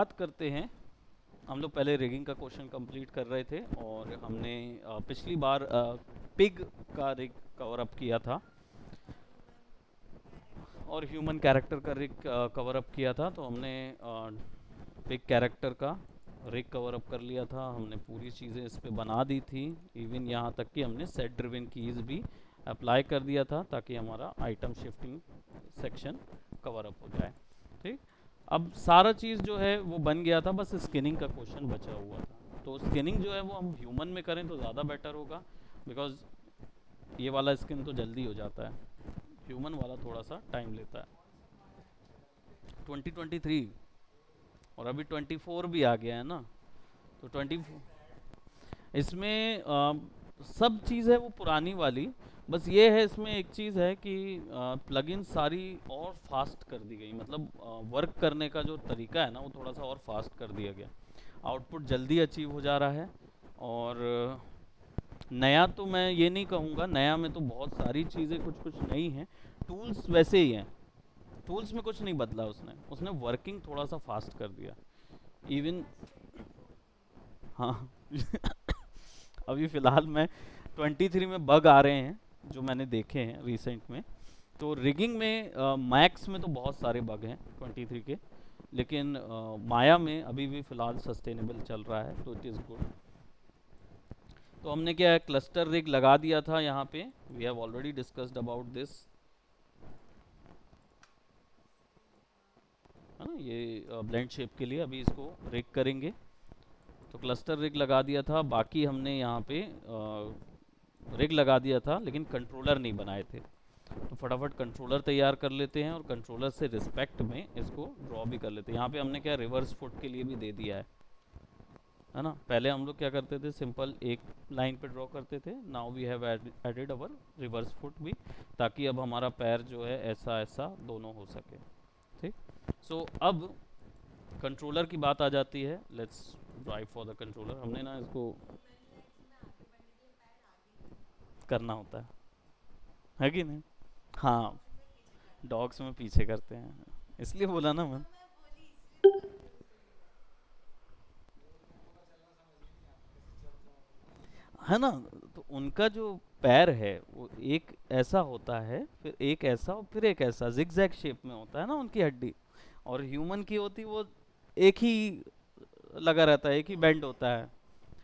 बात करते हैं। हम लोग पहले रिगिंग का क्वेश्चन कंप्लीट कर रहे थे और हमने पिछली बार पिग का रिग कवर अप किया था और ह्यूमन कैरेक्टर का रिग कवर अप किया था। तो हमने पिग कैरेक्टर का रिग कवर अप कर लिया था। हमने पूरी चीज़ें इस पे बना दी थी। इवन यहाँ तक कि हमने सेट ड्रिवन कीज़ भी अप्लाई कर दिया था ताकि हमारा item shifting section cover up हो जाए। ठीक। अब सारा चीज़ जो है वो बन गया था, बस स्किनिंग का क्वेश्चन बचा हुआ था। तो स्किनिंग जो है वो हम ह्यूमन में करें तो ज़्यादा बेटर होगा, बिकॉज ये वाला स्किन तो जल्दी हो जाता है, ह्यूमन वाला थोड़ा सा टाइम लेता है। 2023 और अभी 24 भी आ गया है ना। तो 20 इसमें सब चीज़ है वो पुरानी वाली। बस ये है इसमें एक चीज़ है कि प्लगइन सारी और फास्ट कर दी गई, मतलब वर्क करने का जो तरीका है ना वो थोड़ा सा और फास्ट कर दिया गया। आउटपुट जल्दी अचीव हो जा रहा है। और नया तो मैं ये नहीं कहूँगा, नया में तो बहुत सारी चीज़ें कुछ कुछ नई हैं। टूल्स वैसे ही हैं, टूल्स में कुछ नहीं बदला उसने उसने वर्किंग थोड़ा सा फास्ट कर दिया। इवन हाँ अभी फ़िलहाल मैं 23 में बग आ रहे हैं जो मैंने देखे हैं रिसेंट में। तो रिगिंग में मैक्स में तो बहुत सारे बग हैं 23 के, लेकिन माया में अभी भी फ़िलहाल सस्टेनेबल चल रहा है, तो इट इज़ गुड। तो हमने क्या है, क्लस्टर रिग लगा दिया था यहाँ पे। We have already discussed about this, है ना। ये ब्लेंड शेप के लिए अभी इसको रिग करेंगे। तो क्लस्टर रिग लगा दिया था, बाकी हमने यहाँ पे रिग लगा दिया था लेकिन कंट्रोलर नहीं बनाए थे। तो फटाफट कंट्रोलर तैयार कर लेते हैं और कंट्रोलर से रिस्पेक्ट में इसको ड्रॉ भी कर लेते हैं। यहाँ पे हमने क्या रिवर्स फुट के लिए भी दे दिया है ना। पहले हम लोग क्या करते थे, सिंपल एक लाइन पे ड्रॉ करते थे। Now we have added our reverse foot भी, ताकि अब हमारा पैर जो है ऐसा ऐसा दोनों हो सके। ठीक। सो अब कंट्रोलर की बात आ जाती है। Let's drive for the controller. हमने ना इसको करना होता है कि नहीं। हाँ, डॉग्स में पीछे करते हैं, इसलिए बोला ना मैं। है ना। तो उनका जो पैर है वो एक ऐसा होता है, फिर एक ऐसा और फिर एक ऐसा जिगजैग शेप में होता है ना उनकी हड्डी। और ह्यूमन की होती वो एक ही लगा रहता है, एक ही बेंड होता है।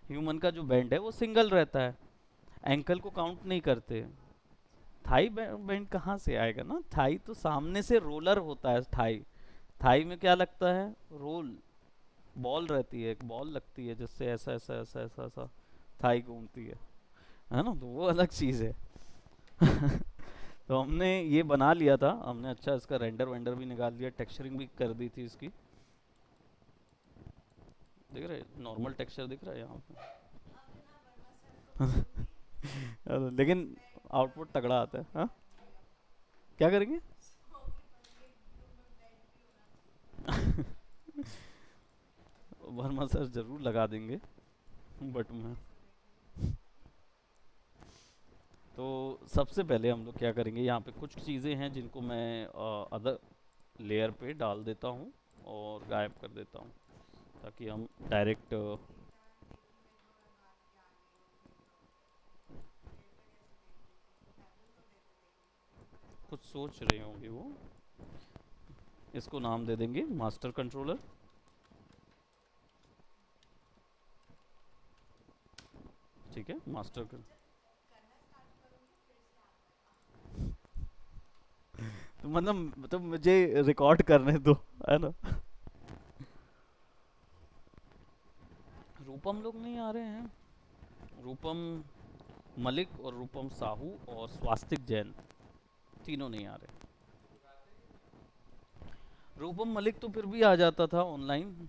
ह्यूमन का जो बेंड है वो सिंगल रहता है, एंकल को काउंट नहीं करते। थाई बेंड कहाँ से आएगा ना, थाई तो सामने से रोलर होता है। थाई थाई में क्या लगता है, रोल, बॉल रहती है, एक बॉल लगती है जिससे ऐसा ऐसा ऐसा ऐसा ऐसा थाई घूमती है ना। तो वो अलग चीज़ है। तो हमने ये बना लिया था हमने, अच्छा इसका रेंडर वेंडर भी निकाल लिया, टेक्सचरिंग भी कर दी थी इसकी। दिख रहा है, नॉर्मल टेक्सचर दिख रहा है यहाँ पे। लेकिन आउटपुट तगड़ा आता है। हाँ, क्या करेंगे। वर्मा सर जरूर लगा देंगे, बट मैं तो सबसे पहले हम लोग क्या करेंगे, यहाँ पे कुछ चीज़ें हैं जिनको मैं अदर लेयर पे डाल देता हूँ और गायब कर देता हूँ, ताकि हम डायरेक्ट कुछ सोच रहे होंगे वो। इसको नाम दे देंगे मास्टर कंट्रोलर। ठीक है, मास्टर कर। तो मतलब मुझे रिकॉर्ड करने दो, है ना। रूपम लोग नहीं आ रहे हैं, रूपम मलिक और रूपम साहू और स्वास्तिक जैन, तीनों नहीं आ रहे। रूपम मलिक तो फिर भी आ जाता था ऑनलाइन,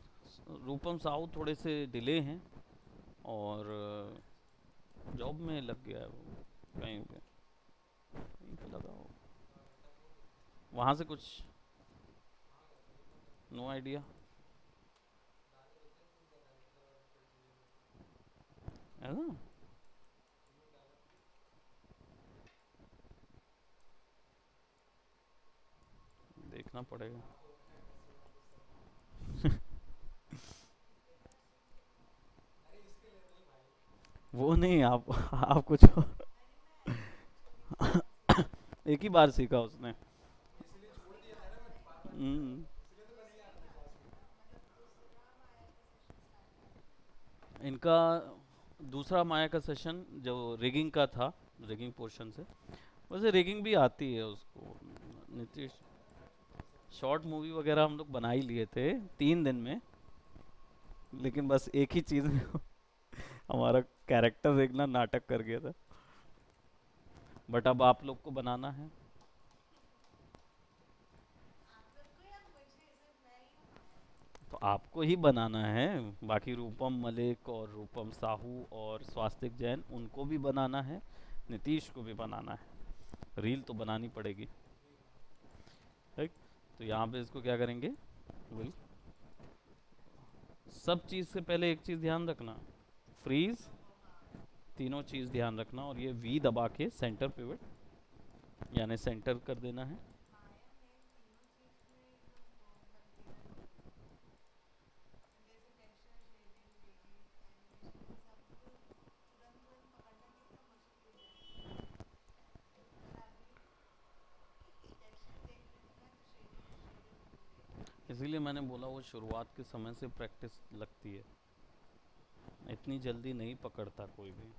रूपम साहू थोड़े से डिले हैं और जॉब में लग गया है वो, कहीं पे कहीं पे लगा हो, वहाँ से कुछ नो आइडिया, है ना। देखना पड़ेगा। वो नहीं, आप कुछ एक ही बार सीखा उसने। हम्म, इनका दूसरा माया का सेशन जो रिगिंग का था, रिगिंग पोर्शन से, वैसे रिगिंग भी आती है उसको। नीतीश, शॉर्ट मूवी वगैरह हम लोग बना ही लिए थे 3 दिन में, लेकिन बस एक ही चीज़ में हमारा कैरेक्टर देखना नाटक कर गया था। बट अब आप लोग को बनाना है। तो आपको ही बनाना है, बाकी रूपम मलिक और रूपम साहू और स्वास्तिक जैन उनको भी बनाना है, नीतीश को भी बनाना है, रील तो बनानी पड़ेगी। ठीक। तो यहाँ पे इसको क्या करेंगे, विल, सब चीज़ से पहले एक चीज़ ध्यान रखना, फ्रीज, तीनों चीज़ ध्यान रखना, और ये वी दबा के सेंटर पिवट यानी सेंटर कर देना है। इसीलिए मैंने बोला वो शुरुआत के समय से प्रैक्टिस लगती है, इतनी जल्दी नहीं पकड़ता कोई भी।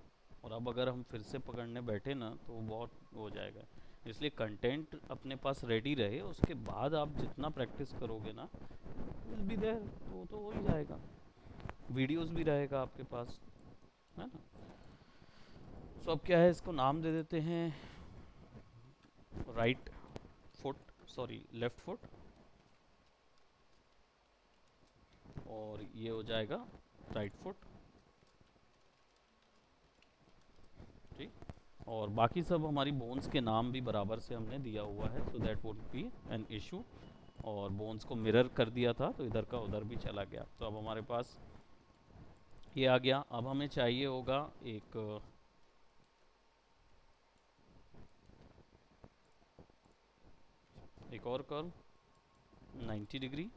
और अब अगर हम फिर से पकड़ने बैठे ना तो वो बहुत हो जाएगा। इसलिए कंटेंट अपने पास रेडी रहे, उसके बाद आप जितना प्रैक्टिस करोगे ना, विल बी देयर, वो तो हो ही जाएगा। वीडियोस भी रहेगा आपके पास, है ना। सो अब क्या है, इसको नाम दे देते हैं right foot, sorry left foot, और ये हो जाएगा राइट फुट। ठीक। और बाकी सब हमारी बोन्स के नाम भी बराबर से हमने दिया हुआ है, so that would be an issue. और बोन्स को मिरर कर दिया था तो इधर का उधर भी चला गया। तो अब हमारे पास ये आ गया। अब हमें चाहिए होगा एक और कर्व 90 डिग्री।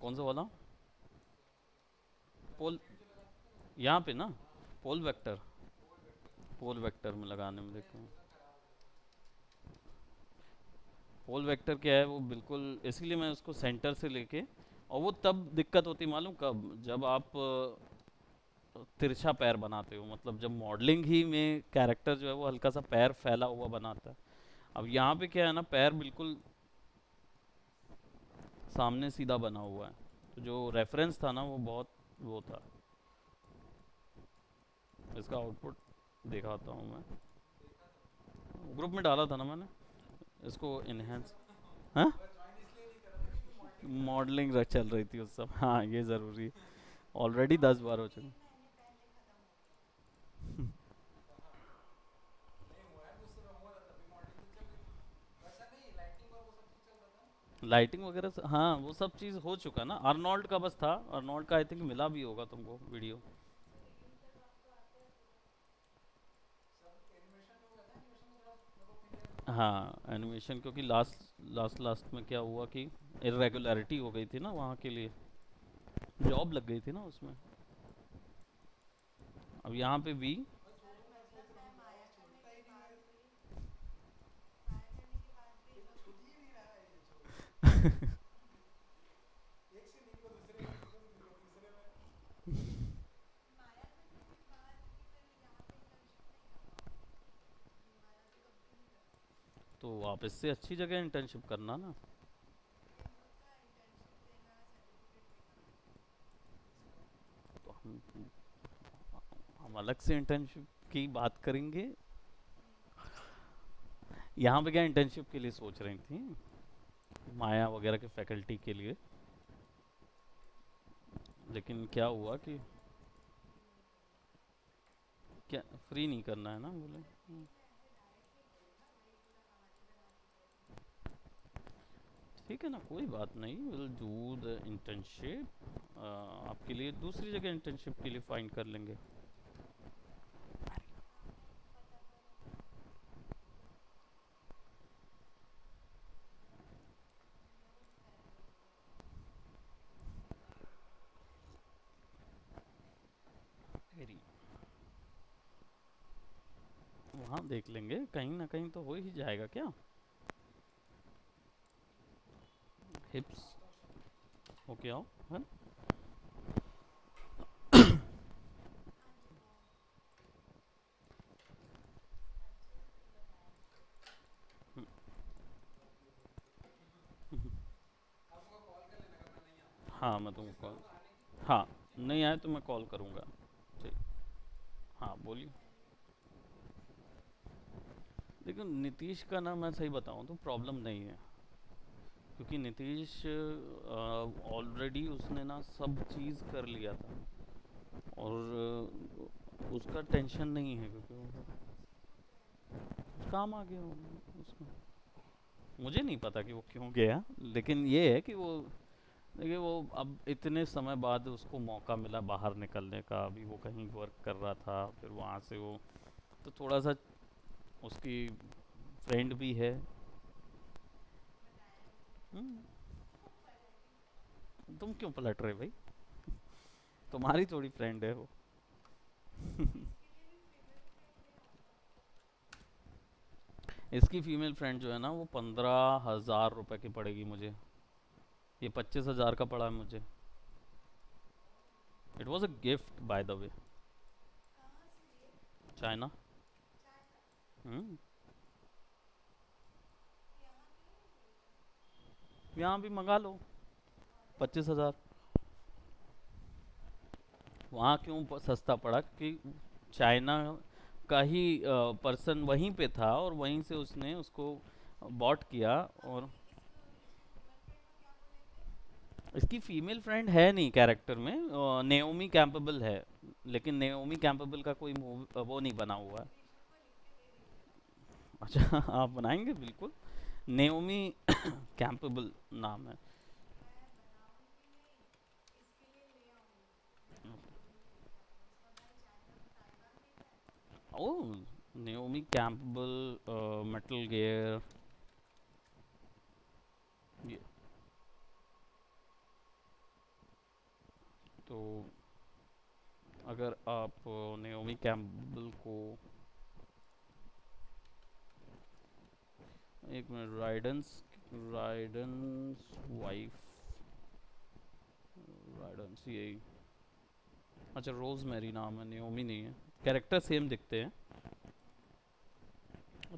कौन सा वाला? पोल, यहाँ पे ना, पोल वेक्टर, पोल वेक्टर में लगाने में देखो। पोल वेक्टर क्या है, वो बिल्कुल इसीलिए मैं उसको सेंटर से लेके, और वो तब दिक्कत होती मालूम कब, जब आप तिरछा पैर बनाते हो, मतलब जब मॉडलिंग ही में कैरेक्टर जो है वो हल्का सा पैर फैला हुआ बनाता है। अब यहाँ पे क्या है ना, पैर बिल्कुल सामने सीधा बना हुआ है, तो जो रेफरेंस था ना वो बहुत वो था। इसका आउटपुट दिखाता हूँ मैं, ग्रुप में डाला था ना मैंने, इसको इनहेंस। हाँ, मॉडलिंग चल रही थी उस सब, हाँ ये ज़रूरी है, ऑलरेडी 10 बार हो चुके। लाइटिंग वगैरह हाँ वो सब चीज़ हो चुका ना, अर्नोल्ड का बस था, अर्नोल्ड का आई थिंक मिला भी होगा तुमको वीडियो। हाँ एनिमेशन, क्योंकि लास्ट लास्ट लास्ट में क्या हुआ कि इरेगुलरिटी हो गई थी ना, वहाँ के लिए जॉब लग गई थी ना उसमें। अब यहाँ पे भी तो आप इससे अच्छी जगह इंटर्नशिप करना ना। तो हम अलग से इंटर्नशिप की बात करेंगे। यहाँ पे क्या इंटर्नशिप के लिए सोच रही थी, माया वगैरह के फैकल्टी के लिए, लेकिन क्या हुआ कि क्या फ्री नहीं करना है ना बोले। ठीक है ना, कोई बात नहीं, विल डू द इंटर्नशिप। आपके लिए दूसरी जगह इंटर्नशिप के लिए फाइंड कर लेंगे। वेरी, वहाँ देख लेंगे, कहीं ना कहीं तो हो ही जाएगा क्या। हिप्स होके आओ, है ना? हम्म, हम्म, हाँ मैं तुमको कॉल, हाँ नहीं आए तो मैं कॉल करूँगा। ठीक, हाँ बोलिए। देखो नीतीश का ना, मैं सही बताऊँ तो प्रॉब्लम नहीं है, क्योंकि नीतीश ऑलरेडी उसने ना सब चीज़ कर लिया था, और उसका टेंशन नहीं है, क्योंकि वो काम आ गया उसका। मुझे नहीं पता कि वो क्यों गया, लेकिन ये है कि वो, देखिए वो अब इतने समय बाद उसको मौका मिला बाहर निकलने का, अभी वो कहीं वर्क कर रहा था, फिर वहाँ से वो, तो थोड़ा सा उसकी फ्रेंड भी है। हम्म, तुम क्यों पलट रहे भाई, तुम्हारी थोड़ी फ्रेंड है वो। इसकी फीमेल फ्रेंड जो है ना, वो 15,000 रुपये की पड़ेगी मुझे, ये 25,000 का पड़ा है मुझे। It was a gift by the way. China. Hmm, यहाँ भी मंगा लो, 25,000। वहाँ क्यों सस्ता पड़ा, क्योंकि चाइना का ही पर्सन वहीं पे था, और वहीं से उसने उसको बॉट किया। और इसकी फीमेल फ्रेंड है नहीं कैरेक्टर में, नेओमी कैंपेबल है, लेकिन नेओमी कैंपेबल का कोई मूवी वो नहीं बना हुआ है। अच्छा आप बनाएंगे बिल्कुल, नेओमी कैंपेबल नाम है। ओ, नेओमी कैंपेबल, मेटल गियर, ये तो, अगर आप नेओमी कैंपबेल को, एक मिनट, राइडन्स, राइडन्स वाइफ, राइडन्स यही, अच्छा रोज मैरी नाम है, नेओमी नहीं है। कैरेक्टर सेम दिखते हैं,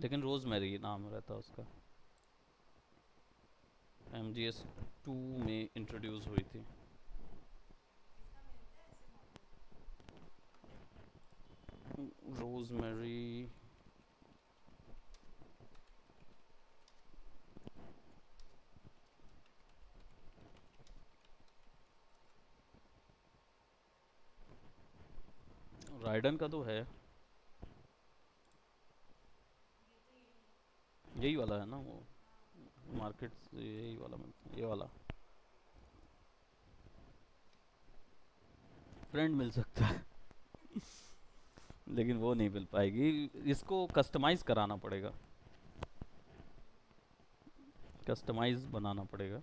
लेकिन रोज मैरी नाम रहता है उसका। MGS 2 में इंट्रोड्यूस हुई थी। रोज मैरी, राइडन का तो है, यही वाला है ना वो, मार्केट से यही वाला ये वाला फ्रेंड मिल सकता है, लेकिन वो नहीं मिल पाएगी, इसको कस्टमाइज कराना पड़ेगा, कस्टमाइज बनाना पड़ेगा।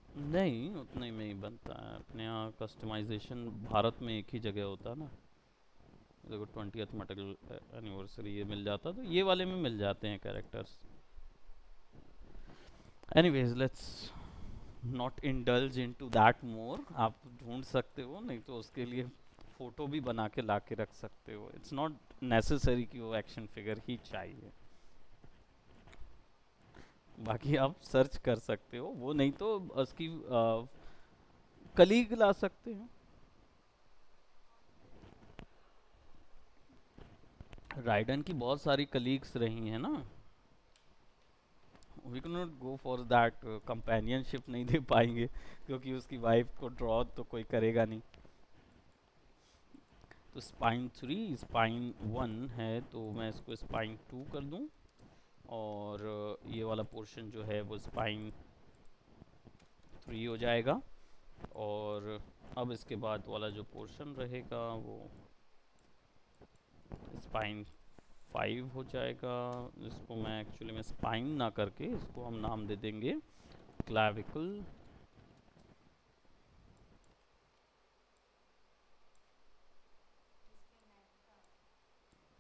नहीं उतने में ही बनता है अपने यहाँ, कस्टमाइजेशन भारत में एक ही जगह होता है ना। देखो 20th मेटल एनिवर्सरी ये मिल जाता, तो ये वाले में मिल जाते हैं characters. Anyways let's not indulge into that more, आप ढूंढ सकते हो, नहीं तो उसके लिए फोटो भी बना के ला के रख सकते हो, इट्स नॉट नेसेसरी कि वो एक्शन फिगर ही चाहिए। बाकी आप सर्च कर सकते हो, वो नहीं तो उसकी कलीग ला सकते हो। राइडन की बहुत सारी कलीग्स रही हैं ना, we can not go for that, companionship नहीं दे पाएंगे, क्योंकि उसकी वाइफ को ड्रॉ तो कोई करेगा नहीं। तो स्पाइन 3 स्पाइन 1 है, तो मैं इसको स्पाइन 2 कर दूं, और ये वाला पोर्शन जो है वो स्पाइन 3 हो जाएगा। और अब इसके बाद वाला जो पोर्शन रहेगा वो स्पाइन 5 हो जाएगा। इसको मैं एक्चुअली में स्पाइन ना करके इसको हम नाम दे देंगे क्लैविकल,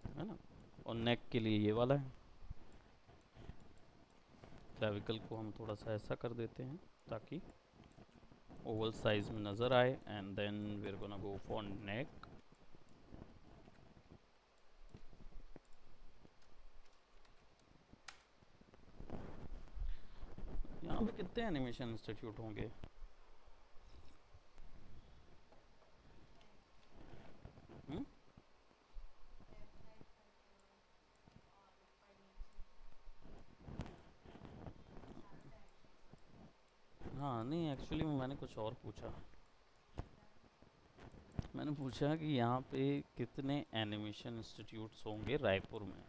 है ना। और नेक के लिए ये वाला है। क्लैविकल को हम थोड़ा सा ऐसा कर देते हैं ताकि ओवल साइज में नज़र आए। And then we are gonna go for neck. यहाँ पे कितने एनिमेशन इंस्टीट्यूट होंगे? हुँ? हाँ, नहीं एक्चुअली मैंने कुछ और पूछा। मैंने पूछा कि यहाँ पे कितने एनिमेशन इंस्टीट्यूट्स होंगे रायपुर में।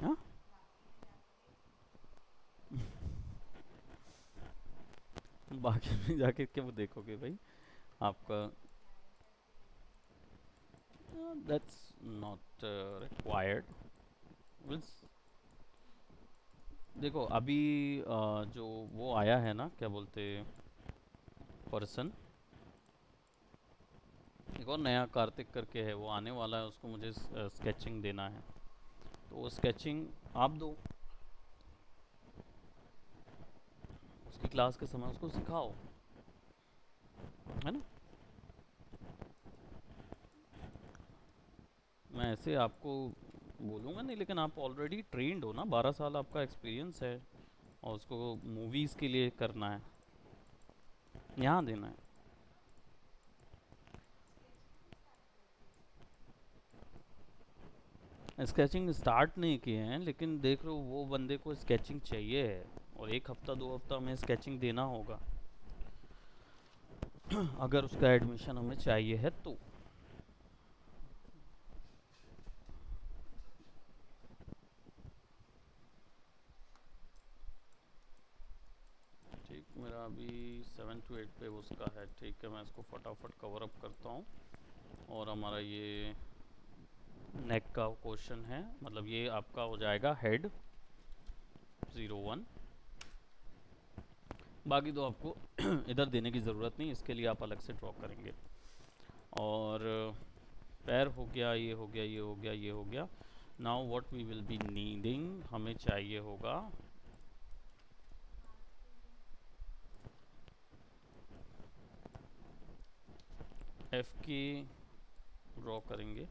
हाँ, बाकी में जाके क्यों देखोगे भाई आपका? That's not required. देखो अभी जो वो आया है ना, क्या बोलते, पर्सन, एक और नया कार्तिक करके है, वो आने वाला है, उसको मुझे स्केचिंग देना है, तो वो स्केचिंग आप दो, उसकी क्लास के समय उसको सिखाओ, है ना। मैं ऐसे आपको बोलूँगा नहीं, लेकिन आप ऑलरेडी ट्रेंड हो ना, 12 साल आपका एक्सपीरियंस है, और उसको मूवीज़ के लिए करना है, यहाँ देना है। स्केचिंग स्टार्ट नहीं किए हैं, लेकिन देख रहे हो वो बंदे को स्केचिंग चाहिए है, और 1 हफ्ता 2 हफ्ता में स्केचिंग देना होगा अगर उसका एडमिशन हमें चाहिए है तो। ठीक, मेरा अभी 7 to 8 पे उसका है। ठीक है, मैं इसको फटाफट कवर अप करता हूँ। और हमारा ये नेक का क्वेश्चन है, मतलब ये आपका हो जाएगा हेड 01। बाकी तो आपको इधर देने की ज़रूरत नहीं, इसके लिए आप अलग से ड्रॉ करेंगे। और पैर हो गया, ये हो गया, ये हो गया, ये हो गया। Now what we will be needing, हमें चाहिए होगा एफ की ड्रॉ करेंगे।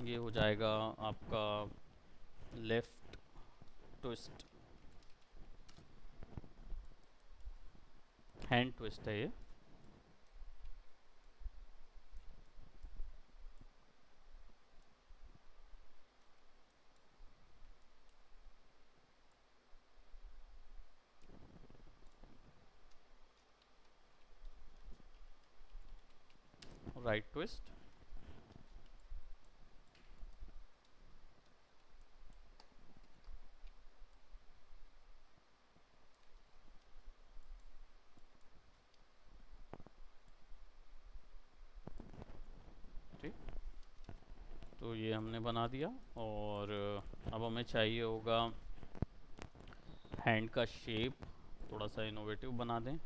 ये हो जाएगा आपका लेफ्ट ट्विस्ट, हैंड ट्विस्ट है ये। राइट ट्विस्ट, ठीक। तो ये हमने बना दिया। और अब हमें चाहिए होगा हैंड का शेप थोड़ा सा इनोवेटिव बना दें।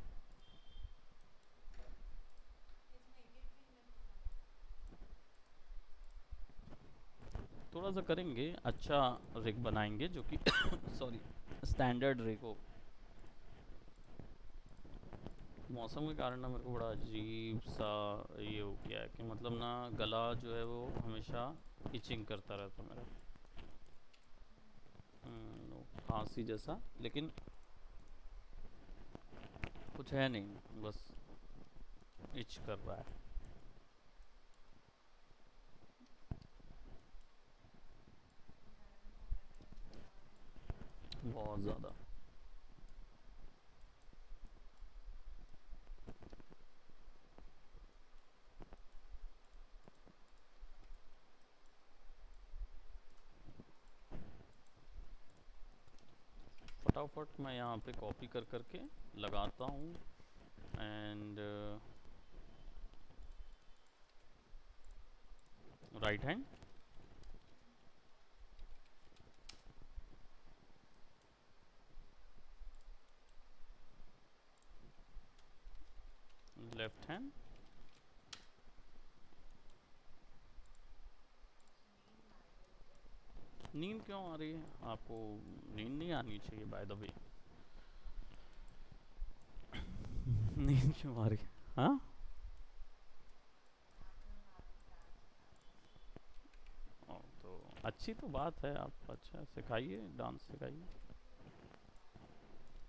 थोड़ा सा करेंगे, अच्छा रिग बनाएंगे जो कि सॉरी, स्टैंडर्ड रिग हो। मौसम के कारण ना मेरे को बड़ा अजीब सा ये हो गया है कि मतलब ना गला जो है वो हमेशा इचिंग करता रहता मेरा, खांसी जैसा। लेकिन कुछ है नहीं, बस इच कर रहा है बहुत ज़्यादा। फटाफट मैं यहाँ पे कॉपी कर करके लगाता हूँ and right hand, left hand. नींद क्यों आ रही है आपको? नींद नहीं आनी चाहिए बाय द वे। नींद क्यों आ रही है? हाँ, तो अच्छी तो बात है, आप अच्छा सिखाइए, डांस सिखाइए।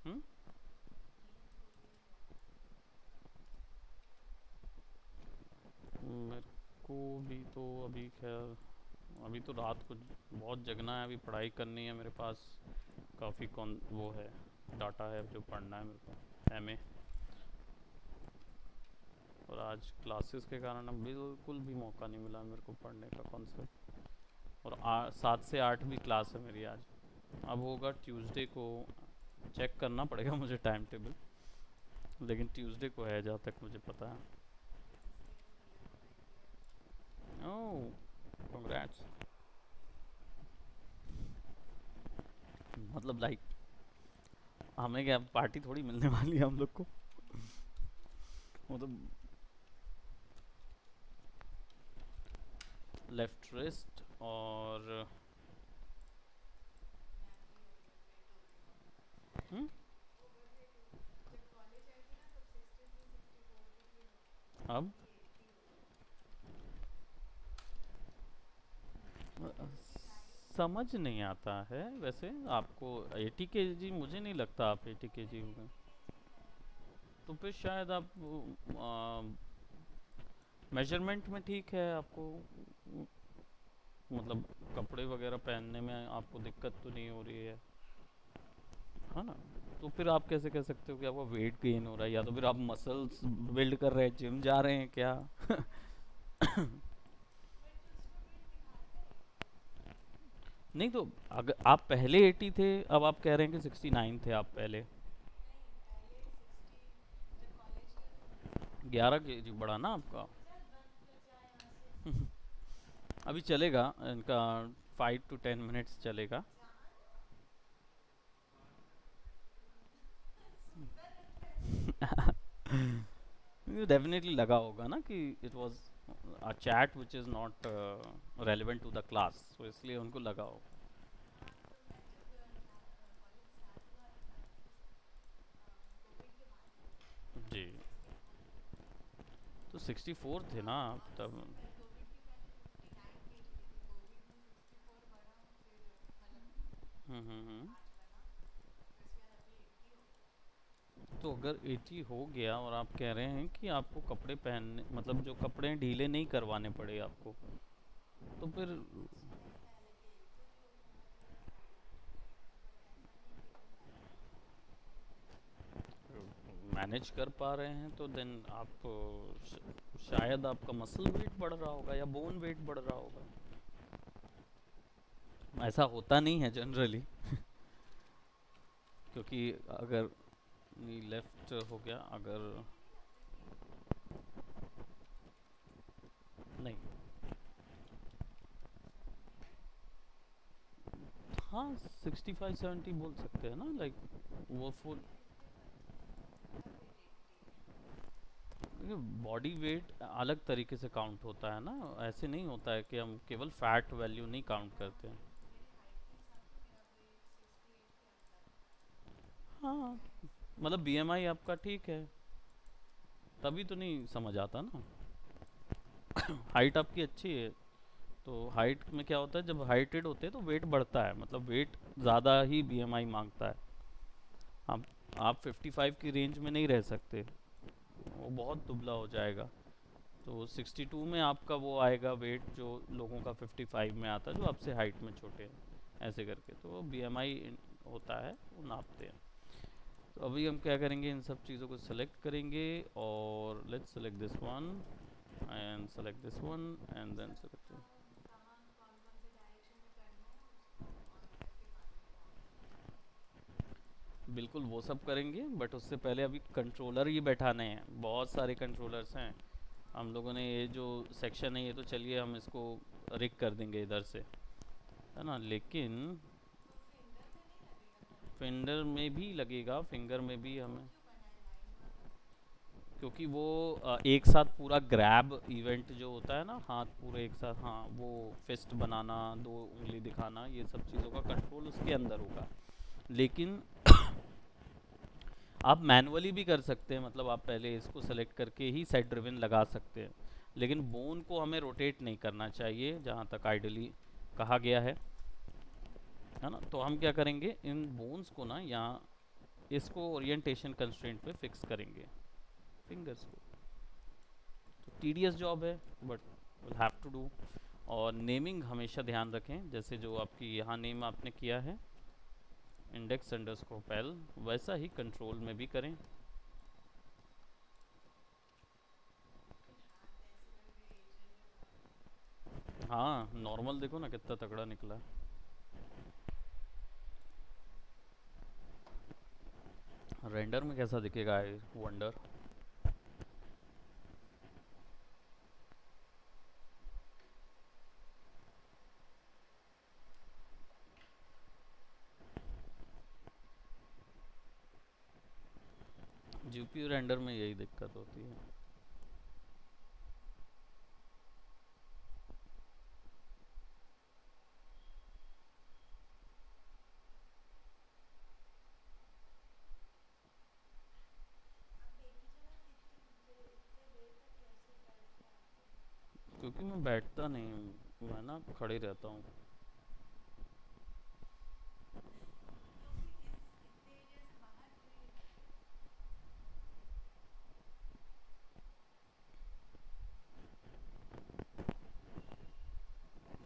हम्म। मेरे को भी तो अभी खैर, अभी तो रात को बहुत जगना है, अभी पढ़ाई करनी है मेरे पास, काफ़ी कौन वो है, डाटा है जो पढ़ना है मेरे को, एमए। और आज क्लासेस के कारण अब बिल्कुल भी मौका नहीं मिला मेरे को पढ़ने का कॉन्सेप्ट। और 7 से 8 भी क्लास है मेरी आज। अब होगा ट्यूसडे को, चेक करना पड़ेगा मुझे टाइम टेबल, लेकिन ट्यूसडे को है जहाँ तक मुझे पता है। ओह, कंग्रेट्स। मतलब लाइक हमें क्या पार्टी थोड़ी मिलने वाली है हम लोग को, मतलब लेफ्ट रिस्ट और हम्म, अब समझ नहीं आता है वैसे आपको। 80 kg मुझे नहीं लगता आप 80 kg हो गए, तो फिर शायद आप मेजरमेंट में ठीक है आपको, मतलब कपड़े वगैरह पहनने में आपको दिक्कत तो नहीं हो रही है ना? तो फिर आप कैसे कह सकते हो कि आपका वेट गेन हो रहा है? या तो फिर आप मसल्स बिल्ड कर रहे हैं, जिम जा रहे हैं क्या? नहीं तो अगर आप पहले 80 थे, अब आप कह रहे हैं कि 69 थे आप पहले। 11 kg बढ़ा ना आपका? अभी चलेगा इनका, 5 to 10 मिनट्स चलेगा। डेफिनेटली लगा होगा ना कि it was a chat which is not relevant to the class, तो इसलिए उनको लगा होगा। जी, तो 64 थे ना आप तब? हम्म। तो अगर 80 हो गया और आप कह रहे हैं कि आपको कपड़े पहनने, मतलब जो कपड़े ढीले नहीं करवाने पड़े आपको, तो फिर मैनेज कर पा रहे हैं तो देन आप शायद आपका मसल वेट बढ़ रहा होगा या बोन वेट बढ़ रहा होगा। ऐसा होता नहीं है जनरली, क्योंकि अगर लेफ्ट हो गया अगर, नहीं, हाँ 65-70 बोल सकते हैं ना, लाइक वो फुल बॉडी वेट अलग तरीके से काउंट होता है ना, ऐसे नहीं होता है कि हम केवल फैट वैल्यू नहीं काउंट करते हैं। हाँ, मतलब बीएमआई आपका ठीक है, तभी तो नहीं समझ आता ना। हाइट आपकी अच्छी है, तो हाइट में क्या होता है, जब हाइटेड होते हैं तो वेट बढ़ता है, मतलब वेट ज़्यादा ही बीएमआई मांगता है। आप आप 55 की रेंज में नहीं रह सकते, वो बहुत दुबला हो जाएगा। तो 62 में आपका वो आएगा वेट जो लोगों का 55 में आता है, जो आपसे हाइट में छोटे हैं, ऐसे करके। तो बीएमआई होता है, वो नापते हैं। तो अभी हम क्या करेंगे, इन सब चीज़ों को सेलेक्ट करेंगे, और let's select this one and select this one and then select. बिल्कुल वो सब करेंगे, बट उससे पहले अभी कंट्रोलर ही बैठाने हैं, बहुत सारे कंट्रोलर्स हैं। हम लोगों ने ये जो सेक्शन है, ये तो चलिए हम इसको रिक कर देंगे इधर से, है ना, लेकिन फिंगर में भी लगेगा, फिंगर में भी हमें, क्योंकि वो एक साथ पूरा ग्रैब इवेंट जो होता है ना, हाथ पूरे एक साथ, हाँ, वो फिस्ट बनाना, दो उंगली दिखाना, ये सब चीज़ों का कंट्रोल उसके अंदर होगा। लेकिन आप मैनुअली भी कर सकते हैं, मतलब आप पहले इसको सेलेक्ट करके ही सेट ड्रिवन लगा सकते हैं, लेकिन बोन को हमें रोटेट नहीं करना चाहिए, जहाँ तक आइडियली कहा गया है ना। तो हम क्या करेंगे, इन बोन्स को ना यहाँ इसको ओरिएंटेशन कंस्ट्रेंट पे फिक्स करेंगे, फिंगर्स को। तो टीडियस जॉब है, but will have to do. और नेमिंग हमेशा ध्यान रखें, जैसे जो आपकी यहाँ नेम आपने किया है इंडेक्स अंडरस्कोर पैल, वैसा ही कंट्रोल में भी करें। हाँ, नॉर्मल देखो ना कितना तगड़ा निकला है। रेंडर में कैसा दिखेगा, आई वंडर। जीपीयू रेंडर में यही दिक्कत होती है। क्योंकि मैं बैठता नहीं हूँ, मैं ना खड़े रहता हूँ।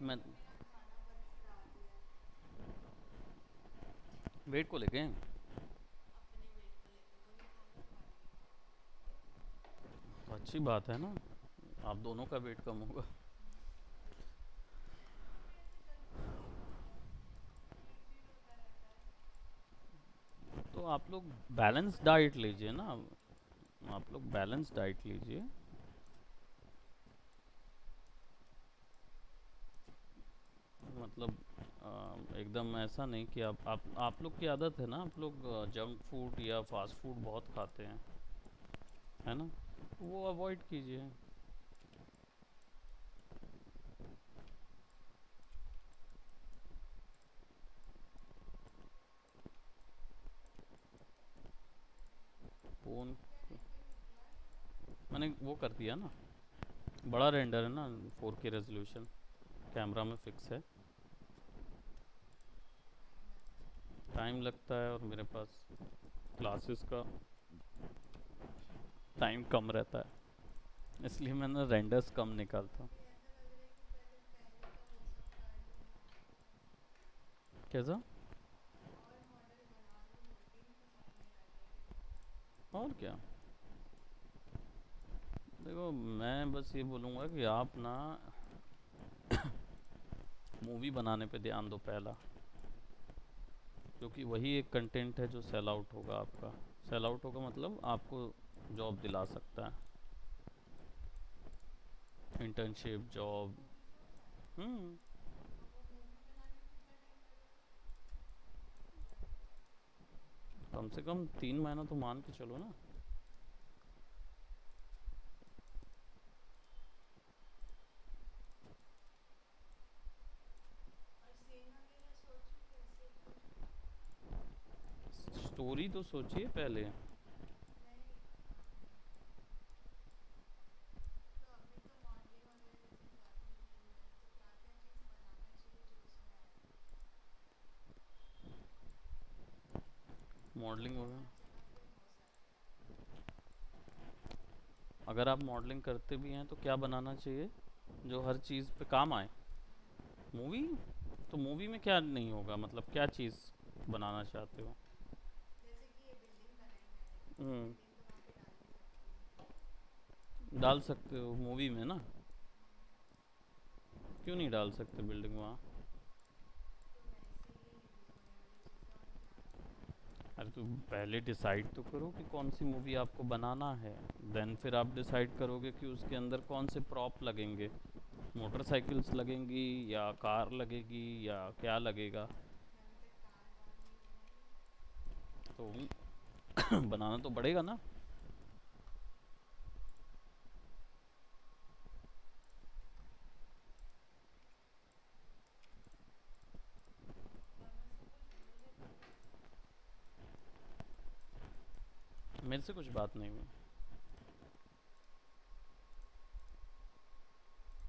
मैं वेट को लेके, तो अच्छी बात है ना, आप दोनों का वेट कम होगा। तो आप लोग बैलेंस डाइट लीजिए ना, आप लोग बैलेंस डाइट लीजिए। मतलब एकदम ऐसा नहीं कि आप लोग की आदत है ना, आप लोग जंक फूड या फास्ट फूड बहुत खाते हैं, है ना, वो अवॉइड कीजिए। फोन मैंने वो कर दिया ना, बड़ा रेंडर है ना, 4K रेजोल्यूशन, कैमरा में फिक्स है। टाइम लगता है, और मेरे पास क्लासेस का टाइम कम रहता है, इसलिए मैंने रेंडर्स कम निकालता हूँ। कैसा? और क्या, देखो मैं बस ये बोलूँगा कि आप ना मूवी बनाने पे ध्यान दो पहला, क्योंकि वही एक कंटेंट है जो सेल आउट होगा आपका। सेल आउट होगा मतलब आपको जॉब दिला सकता है, इंटर्नशिप जॉब। हम्म। कम से कम 3 महीना तो मान के चलो ना। स्टोरी तो सोचिए पहले। मॉडलिंग वगैरह, अगर आप मॉडलिंग करते भी हैं तो क्या बनाना चाहिए जो हर चीज़ पे काम आए? मूवी? तो मूवी में क्या नहीं होगा, मतलब क्या चीज़ बनाना चाहते हो? हम्म, डाल सकते हो मूवी में ना। क्यों नहीं डाल सकते बिल्डिंग वहाँ? अरे तो पहले डिसाइड तो करो कि कौन सी मूवी आपको बनाना है, देन फिर आप डिसाइड करोगे कि उसके अंदर कौन से प्रॉप लगेंगे। मोटरसाइकिल्स लगेंगी या कार लगेगी या क्या लगेगा? तो बनाना तो पड़ेगा ना। मेरे से कुछ बात नहीं हुई।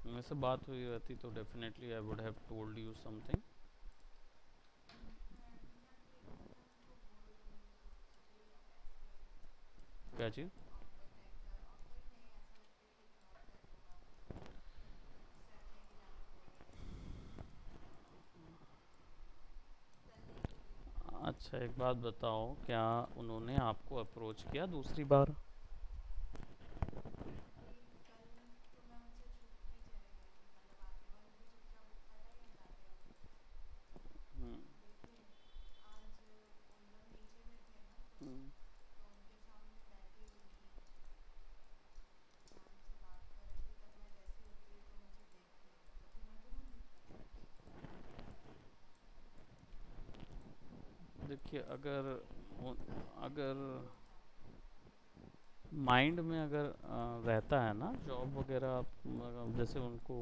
मेरे से बात हुई रहती तो definitely I would have told you something. क्या चीज़? अच्छा एक बात बताओ, क्या उन्होंने आपको अप्रोच किया दूसरी बार? हम्म, हम्म, देखिए अगर अगर माइंड में अगर रहता है ना जॉब वगैरह, जैसे उनको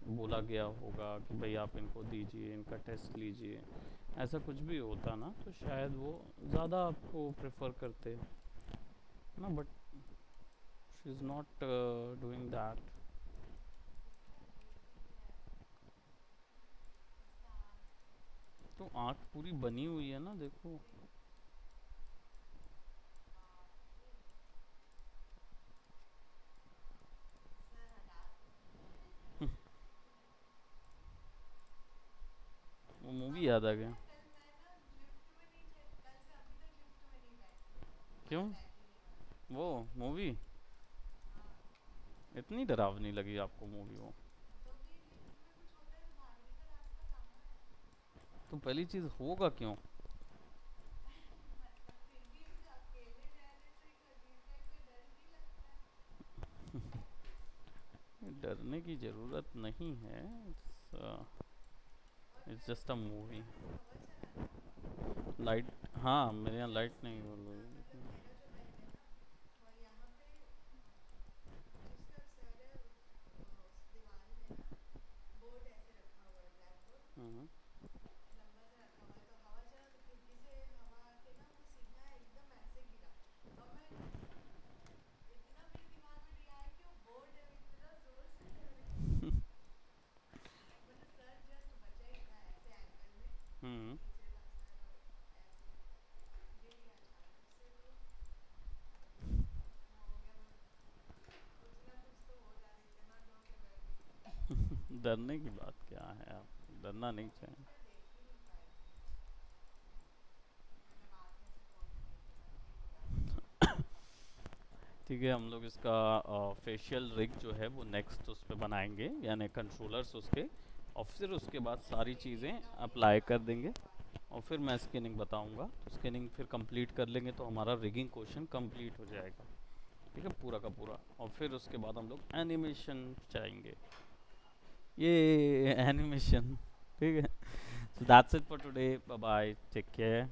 बोला गया होगा कि भाई आप इनको दीजिए, इनका टेस्ट लीजिए, ऐसा कुछ भी होता ना तो शायद वो ज़्यादा आपको प्रेफर करते ना, but she is not doing that. तो आँख पूरी बनी हुई है ना, देखो। वो मूवी याद आ गया। क्यों? वो मूवी इतनी डरावनी लगी आपको मूवी वो? तो पहली चीज़ होगा क्यों? डरने की ज़रूरत नहीं है, it's just a movie. Light? हाँ मेरे यहाँ लाइट नहीं बोल रही। हम्म, हम्म, डरने की बात क्या है, आप डरना नहीं चाहिए। ठीक है, हम लोग इसका फेशियल रिग जो है वो नेक्स्ट उस पर बनाएंगे, यानी कंट्रोलर्स उसके, और फिर उसके बाद सारी चीज़ें अप्लाई कर देंगे। और फिर मैं स्कैनिंग बताऊंगा, तो स्कैनिंग फिर कंप्लीट कर लेंगे तो हमारा रिगिंग क्वेश्चन कंप्लीट हो जाएगा। ठीक है, पूरा का पूरा। और फिर उसके बाद हम लोग एनिमेशन चाहेंगे। ये एनिमेशन। ठीक है, so that's it for today, bye bye, take care.